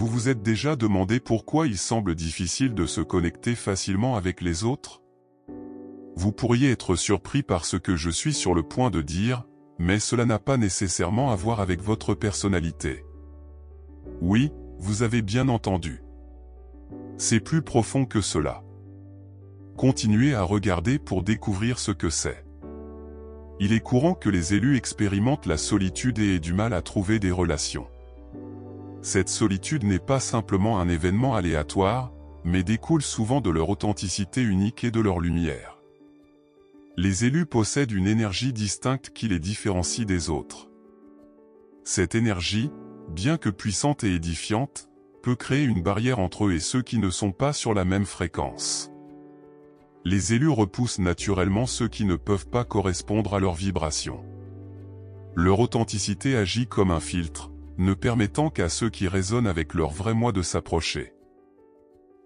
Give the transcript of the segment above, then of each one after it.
Vous vous êtes déjà demandé pourquoi il semble difficile de se connecter facilement avec les autres? Vous pourriez être surpris par ce que je suis sur le point de dire, mais cela n'a pas nécessairement à voir avec votre personnalité. Oui, vous avez bien entendu. C'est plus profond que cela. Continuez à regarder pour découvrir ce que c'est. Il est courant que les élus expérimentent la solitude et aient du mal à trouver des relations. Cette solitude n'est pas simplement un événement aléatoire, mais découle souvent de leur authenticité unique et de leur lumière. Les élus possèdent une énergie distincte qui les différencie des autres. Cette énergie, bien que puissante et édifiante, peut créer une barrière entre eux et ceux qui ne sont pas sur la même fréquence. Les élus repoussent naturellement ceux qui ne peuvent pas correspondre à leur vibration. Leur authenticité agit comme un filtre, ne permettant qu'à ceux qui résonnent avec leur vrai moi de s'approcher.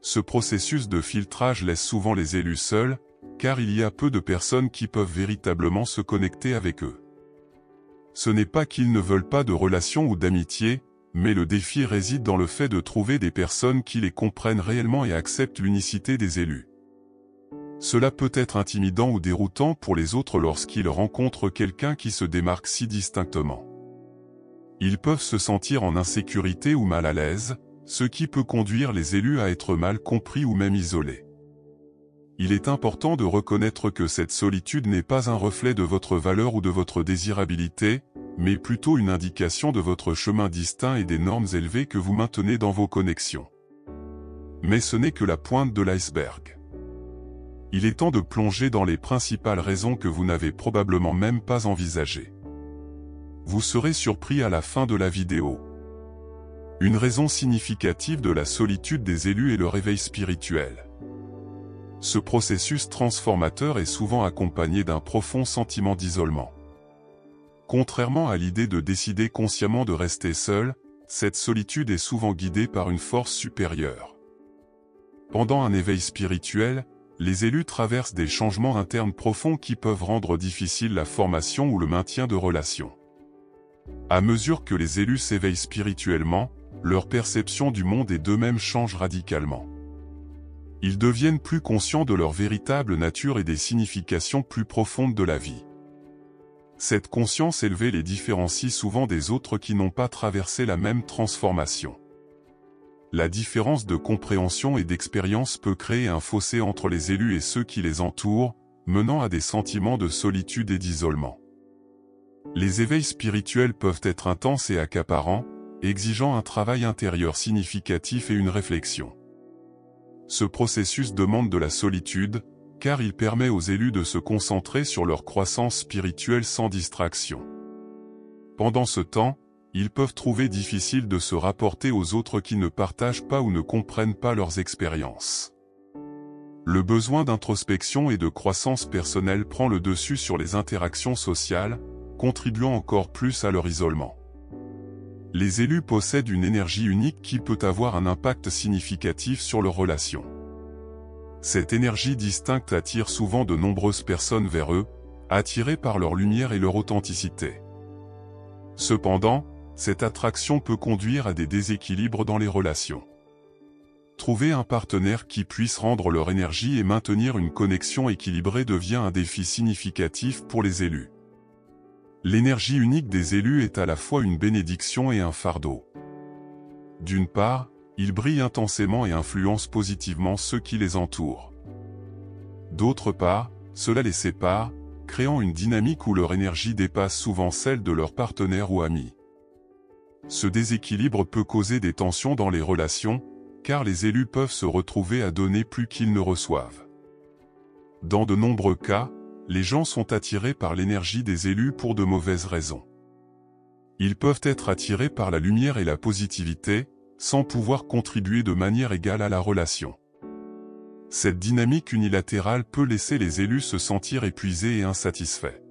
Ce processus de filtrage laisse souvent les élus seuls, car il y a peu de personnes qui peuvent véritablement se connecter avec eux. Ce n'est pas qu'ils ne veulent pas de relations ou d'amitié, mais le défi réside dans le fait de trouver des personnes qui les comprennent réellement et acceptent l'unicité des élus. Cela peut être intimidant ou déroutant pour les autres lorsqu'ils rencontrent quelqu'un qui se démarque si distinctement. Ils peuvent se sentir en insécurité ou mal à l'aise, ce qui peut conduire les élus à être mal compris ou même isolés. Il est important de reconnaître que cette solitude n'est pas un reflet de votre valeur ou de votre désirabilité, mais plutôt une indication de votre chemin distinct et des normes élevées que vous maintenez dans vos connexions. Mais ce n'est que la pointe de l'iceberg. Il est temps de plonger dans les principales raisons que vous n'avez probablement même pas envisagées. Vous serez surpris à la fin de la vidéo. Une raison significative de la solitude des élus est le réveil spirituel. Ce processus transformateur est souvent accompagné d'un profond sentiment d'isolement. Contrairement à l'idée de décider consciemment de rester seul, cette solitude est souvent guidée par une force supérieure. Pendant un éveil spirituel, les élus traversent des changements internes profonds qui peuvent rendre difficile la formation ou le maintien de relations. À mesure que les élus s'éveillent spirituellement, leur perception du monde et d'eux-mêmes change radicalement. Ils deviennent plus conscients de leur véritable nature et des significations plus profondes de la vie. Cette conscience élevée les différencie souvent des autres qui n'ont pas traversé la même transformation. La différence de compréhension et d'expérience peut créer un fossé entre les élus et ceux qui les entourent, menant à des sentiments de solitude et d'isolement. Les éveils spirituels peuvent être intenses et accaparants, exigeant un travail intérieur significatif et une réflexion. Ce processus demande de la solitude, car il permet aux élus de se concentrer sur leur croissance spirituelle sans distraction. Pendant ce temps, ils peuvent trouver difficile de se rapporter aux autres qui ne partagent pas ou ne comprennent pas leurs expériences. Le besoin d'introspection et de croissance personnelle prend le dessus sur les interactions sociales, contribuant encore plus à leur isolement. Les élus possèdent une énergie unique qui peut avoir un impact significatif sur leurs relations. Cette énergie distincte attire souvent de nombreuses personnes vers eux, attirées par leur lumière et leur authenticité. Cependant, cette attraction peut conduire à des déséquilibres dans les relations. Trouver un partenaire qui puisse rendre leur énergie et maintenir une connexion équilibrée devient un défi significatif pour les élus. L'énergie unique des élus est à la fois une bénédiction et un fardeau. D'une part, ils brillent intensément et influencent positivement ceux qui les entourent. D'autre part, cela les sépare, créant une dynamique où leur énergie dépasse souvent celle de leurs partenaires ou amis. Ce déséquilibre peut causer des tensions dans les relations, car les élus peuvent se retrouver à donner plus qu'ils ne reçoivent. Dans de nombreux cas, les gens sont attirés par l'énergie des élus pour de mauvaises raisons. Ils peuvent être attirés par la lumière et la positivité, sans pouvoir contribuer de manière égale à la relation. Cette dynamique unilatérale peut laisser les élus se sentir épuisés et insatisfaits.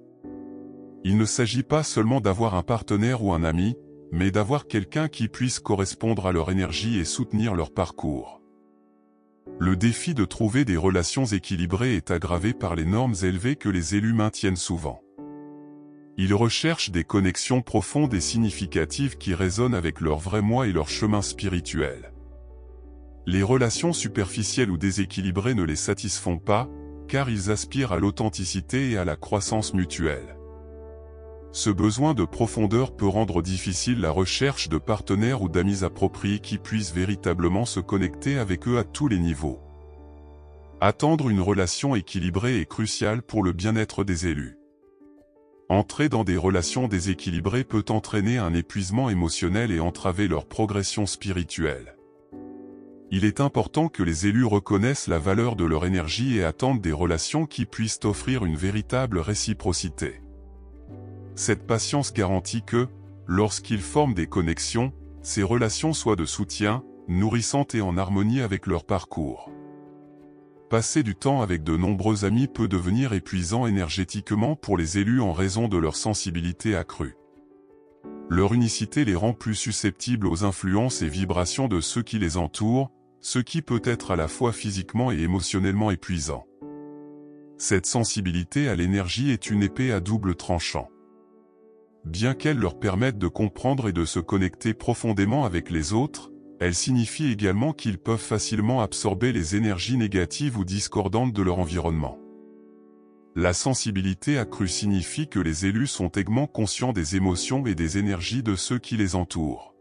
Il ne s'agit pas seulement d'avoir un partenaire ou un ami, mais d'avoir quelqu'un qui puisse correspondre à leur énergie et soutenir leur parcours. Le défi de trouver des relations équilibrées est aggravé par les normes élevées que les élus maintiennent souvent. Ils recherchent des connexions profondes et significatives qui résonnent avec leur vrai moi et leur chemin spirituel. Les relations superficielles ou déséquilibrées ne les satisfont pas, car ils aspirent à l'authenticité et à la croissance mutuelle. Ce besoin de profondeur peut rendre difficile la recherche de partenaires ou d'amis appropriés qui puissent véritablement se connecter avec eux à tous les niveaux. Attendre une relation équilibrée est crucial pour le bien-être des élus. Entrer dans des relations déséquilibrées peut entraîner un épuisement émotionnel et entraver leur progression spirituelle. Il est important que les élus reconnaissent la valeur de leur énergie et attendent des relations qui puissent offrir une véritable réciprocité. Cette patience garantit que, lorsqu'ils forment des connexions, ces relations soient de soutien, nourrissantes et en harmonie avec leur parcours. Passer du temps avec de nombreux amis peut devenir épuisant énergétiquement pour les élus en raison de leur sensibilité accrue. Leur unicité les rend plus susceptibles aux influences et vibrations de ceux qui les entourent, ce qui peut être à la fois physiquement et émotionnellement épuisant. Cette sensibilité à l'énergie est une épée à double tranchant. Bien qu'elle leur permette de comprendre et de se connecter profondément avec les autres, elle signifie également qu'ils peuvent facilement absorber les énergies négatives ou discordantes de leur environnement. La sensibilité accrue signifie que les élus sont aiguement conscients des émotions et des énergies de ceux qui les entourent.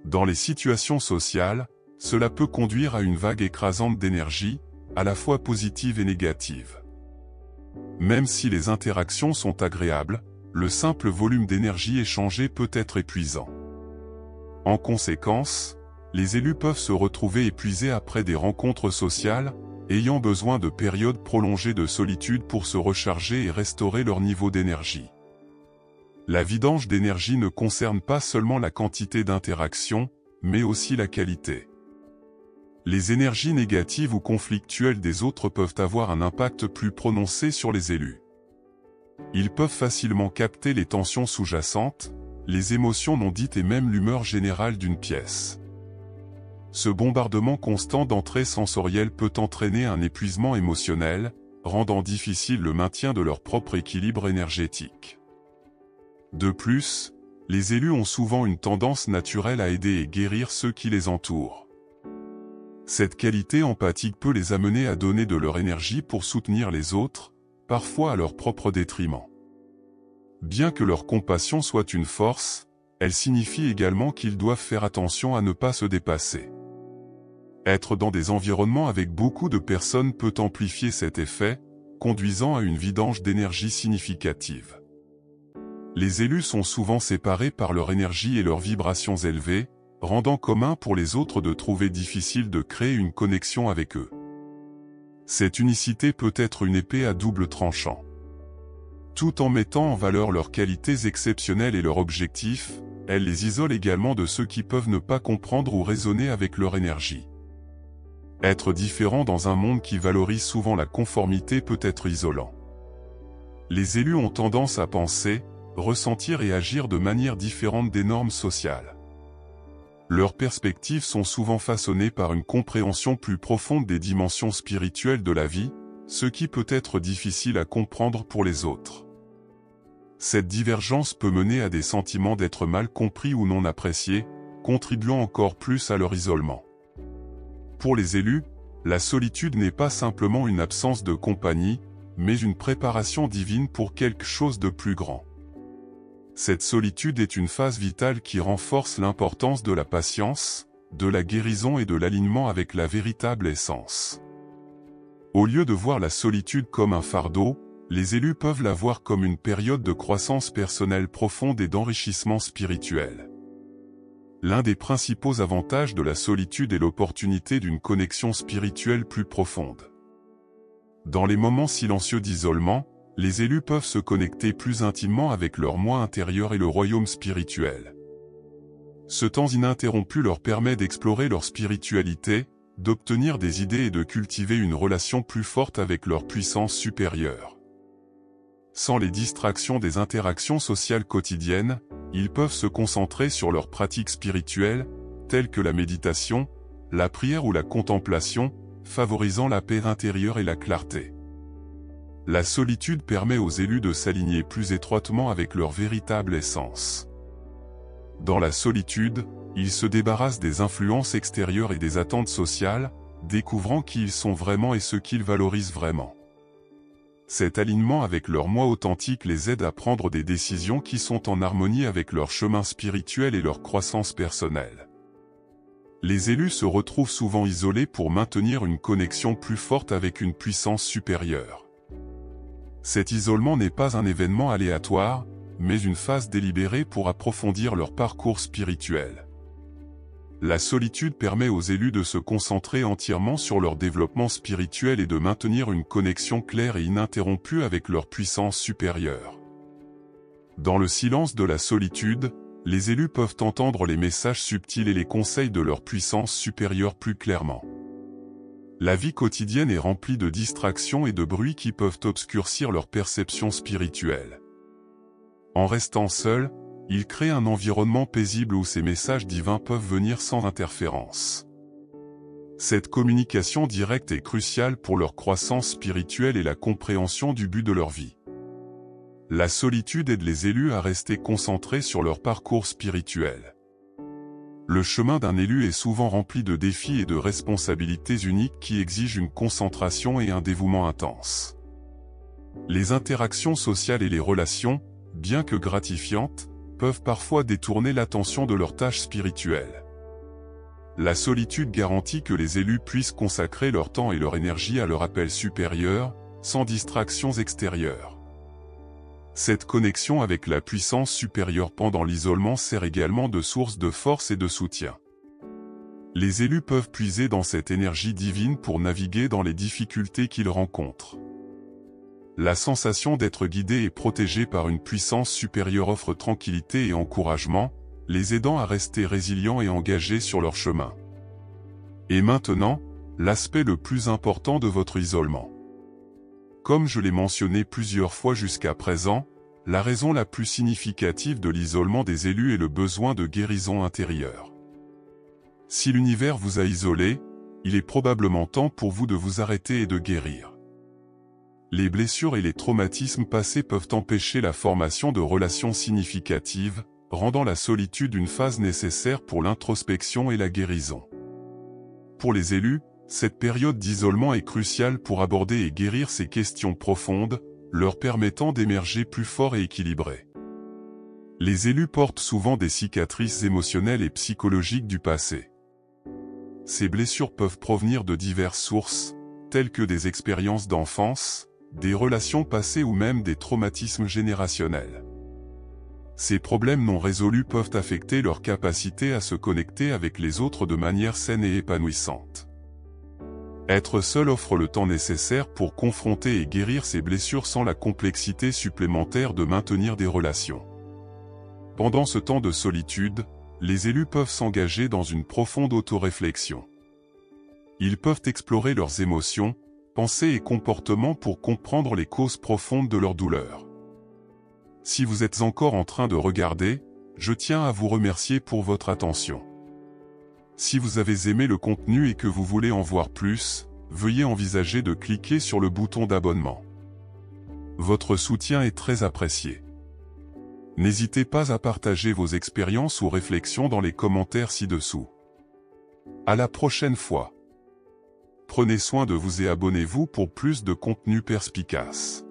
Dans les situations sociales, cela peut conduire à une vague écrasante d'énergie, à la fois positive et négative. Même si les interactions sont agréables, le simple volume d'énergie échangée peut être épuisant. En conséquence, les élus peuvent se retrouver épuisés après des rencontres sociales, ayant besoin de périodes prolongées de solitude pour se recharger et restaurer leur niveau d'énergie. La vidange d'énergie ne concerne pas seulement la quantité d'interactions, mais aussi la qualité. Les énergies négatives ou conflictuelles des autres peuvent avoir un impact plus prononcé sur les élus. Ils peuvent facilement capter les tensions sous-jacentes, les émotions non dites et même l'humeur générale d'une pièce. Ce bombardement constant d'entrées sensorielles peut entraîner un épuisement émotionnel, rendant difficile le maintien de leur propre équilibre énergétique. De plus, les élus ont souvent une tendance naturelle à aider et guérir ceux qui les entourent. Cette qualité empathique peut les amener à donner de leur énergie pour soutenir les autres, parfois à leur propre détriment. Bien que leur compassion soit une force, elle signifie également qu'ils doivent faire attention à ne pas se dépasser. Être dans des environnements avec beaucoup de personnes peut amplifier cet effet, conduisant à une vidange d'énergie significative. Les élus sont souvent séparés par leur énergie et leurs vibrations élevées, rendant commun pour les autres de trouver difficile de créer une connexion avec eux. Cette unicité peut être une épée à double tranchant. Tout en mettant en valeur leurs qualités exceptionnelles et leurs objectifs, elle les isole également de ceux qui peuvent ne pas comprendre ou raisonner avec leur énergie. Être différent dans un monde qui valorise souvent la conformité peut être isolant. Les élus ont tendance à penser, ressentir et agir de manière différente des normes sociales. Leurs perspectives sont souvent façonnées par une compréhension plus profonde des dimensions spirituelles de la vie, ce qui peut être difficile à comprendre pour les autres. Cette divergence peut mener à des sentiments d'être mal compris ou non appréciés, contribuant encore plus à leur isolement. Pour les élus, la solitude n'est pas simplement une absence de compagnie, mais une préparation divine pour quelque chose de plus grand. Cette solitude est une phase vitale qui renforce l'importance de la patience, de la guérison et de l'alignement avec la véritable essence. Au lieu de voir la solitude comme un fardeau, les élus peuvent la voir comme une période de croissance personnelle profonde et d'enrichissement spirituel. L'un des principaux avantages de la solitude est l'opportunité d'une connexion spirituelle plus profonde. Dans les moments silencieux d'isolement, les élus peuvent se connecter plus intimement avec leur moi intérieur et le royaume spirituel. Ce temps ininterrompu leur permet d'explorer leur spiritualité, d'obtenir des idées et de cultiver une relation plus forte avec leur puissance supérieure. Sans les distractions des interactions sociales quotidiennes, ils peuvent se concentrer sur leurs pratiques spirituelles, telles que la méditation, la prière ou la contemplation, favorisant la paix intérieure et la clarté. La solitude permet aux élus de s'aligner plus étroitement avec leur véritable essence. Dans la solitude, ils se débarrassent des influences extérieures et des attentes sociales, découvrant qui ils sont vraiment et ce qu'ils valorisent vraiment. Cet alignement avec leur moi authentique les aide à prendre des décisions qui sont en harmonie avec leur chemin spirituel et leur croissance personnelle. Les élus se retrouvent souvent isolés pour maintenir une connexion plus forte avec une puissance supérieure. Cet isolement n'est pas un événement aléatoire, mais une phase délibérée pour approfondir leur parcours spirituel. La solitude permet aux élus de se concentrer entièrement sur leur développement spirituel et de maintenir une connexion claire et ininterrompue avec leur puissance supérieure. Dans le silence de la solitude, les élus peuvent entendre les messages subtils et les conseils de leur puissance supérieure plus clairement. La vie quotidienne est remplie de distractions et de bruits qui peuvent obscurcir leur perception spirituelle. En restant seuls, ils créent un environnement paisible où ces messages divins peuvent venir sans interférence. Cette communication directe est cruciale pour leur croissance spirituelle et la compréhension du but de leur vie. La solitude aide les élus à rester concentrés sur leur parcours spirituel. Le chemin d'un élu est souvent rempli de défis et de responsabilités uniques qui exigent une concentration et un dévouement intense. Les interactions sociales et les relations, bien que gratifiantes, peuvent parfois détourner l'attention de leurs tâches spirituelles. La solitude garantit que les élus puissent consacrer leur temps et leur énergie à leur appel supérieur, sans distractions extérieures. Cette connexion avec la puissance supérieure pendant l'isolement sert également de source de force et de soutien. Les élus peuvent puiser dans cette énergie divine pour naviguer dans les difficultés qu'ils rencontrent. La sensation d'être guidé et protégé par une puissance supérieure offre tranquillité et encouragement, les aidant à rester résilients et engagés sur leur chemin. Et maintenant, l'aspect le plus important de votre isolement. Comme je l'ai mentionné plusieurs fois jusqu'à présent, la raison la plus significative de l'isolement des élus est le besoin de guérison intérieure. Si l'univers vous a isolé, il est probablement temps pour vous de vous arrêter et de guérir. Les blessures et les traumatismes passés peuvent empêcher la formation de relations significatives, rendant la solitude une phase nécessaire pour l'introspection et la guérison. Pour les élus, cette période d'isolement est cruciale pour aborder et guérir ces questions profondes, leur permettant d'émerger plus forts et équilibrés. Les élus portent souvent des cicatrices émotionnelles et psychologiques du passé. Ces blessures peuvent provenir de diverses sources, telles que des expériences d'enfance, des relations passées ou même des traumatismes générationnels. Ces problèmes non résolus peuvent affecter leur capacité à se connecter avec les autres de manière saine et épanouissante. Être seul offre le temps nécessaire pour confronter et guérir ces blessures sans la complexité supplémentaire de maintenir des relations. Pendant ce temps de solitude, les élus peuvent s'engager dans une profonde autoréflexion. Ils peuvent explorer leurs émotions, pensées et comportements pour comprendre les causes profondes de leur douleur. Si vous êtes encore en train de regarder, je tiens à vous remercier pour votre attention. Si vous avez aimé le contenu et que vous voulez en voir plus, veuillez envisager de cliquer sur le bouton d'abonnement. Votre soutien est très apprécié. N'hésitez pas à partager vos expériences ou réflexions dans les commentaires ci-dessous. À la prochaine fois. Prenez soin de vous et abonnez-vous pour plus de contenu perspicace.